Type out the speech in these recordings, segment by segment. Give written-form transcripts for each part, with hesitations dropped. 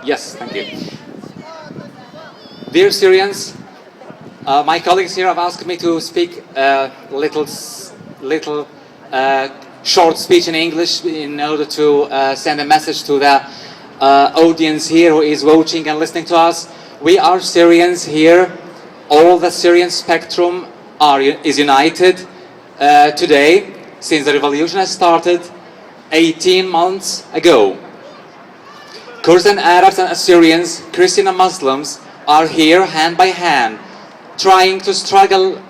Yes, thank you. Dear Syrians, my colleagues here have asked me to speak a little short speech in English in order to send a message to the audience here who is watching and listening to us. We are Syrians here. All the Syrian spectrum is united today since the revolution has started 18 months ago. Kurds and Arabs and Assyrians, Christians and Muslims are here hand by hand, trying to struggle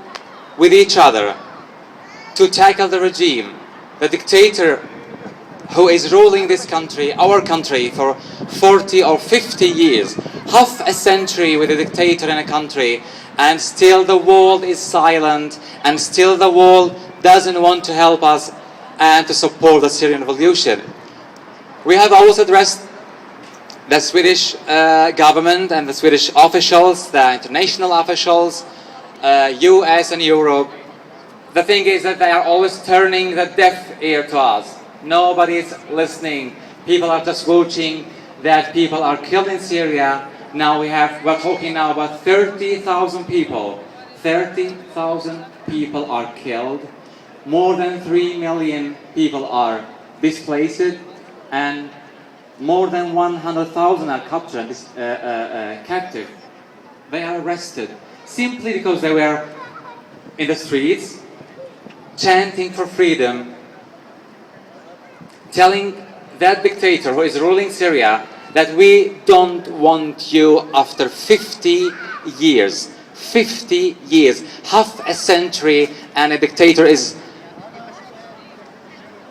with each other to tackle the regime, the dictator who is ruling this country, our country, for 40 or 50 years, half a century with a dictator in a country, and still the world is silent, and still the world doesn't want to help us and to support the Syrian revolution. We have also addressed the Swedish government and the Swedish officials, the international officials, US and Europe. The thing is that they are always turning the deaf ear to us. Nobody is listening. People are just watching that people are killed in Syria. Now we're talking now about 30,000 people. 30,000 people are killed. More than 3 million people are displaced, and more than 100,000 are captured and captive. They are arrested simply because they were in the streets chanting for freedom, telling that dictator who is ruling Syria that we don't want you after 50 years. 50 years, half a century, and a dictator is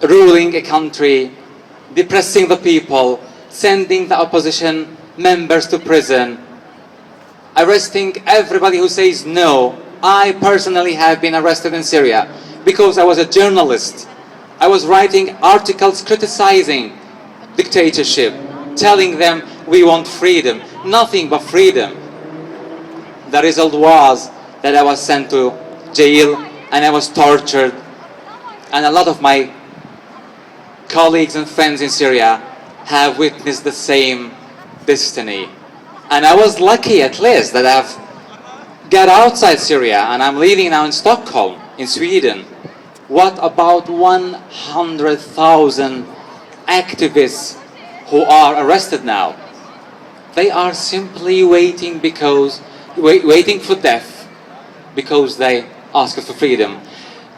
ruling a country, depressing the people, sending the opposition members to prison, arresting everybody who says no. I personally have been arrested in Syria because I was a journalist. I was writing articles criticizing dictatorship, telling them we want freedom, nothing but freedom. The result was that I was sent to jail and I was tortured, and a lot of my colleagues and friends in Syria have witnessed the same destiny. And I was lucky at least that I've got outside Syria and I'm living now in Stockholm, in Sweden. What about 100,000 activists who are arrested now? They are simply waiting for death because they ask for freedom.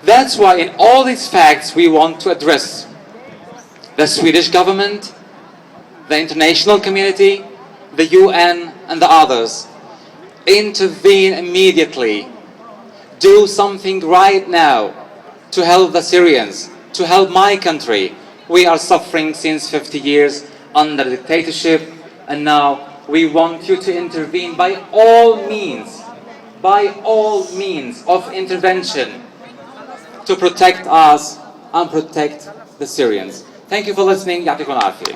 That's why in all these facts we want to address the Swedish government, the international community, the UN and the others. Intervene immediately. Do something right now to help the Syrians, to help my country. We are suffering since 50 years under dictatorship, and now we want you to intervene by all means of intervention to protect us and protect the Syrians. Thank you for listening. يعطيكم العافية.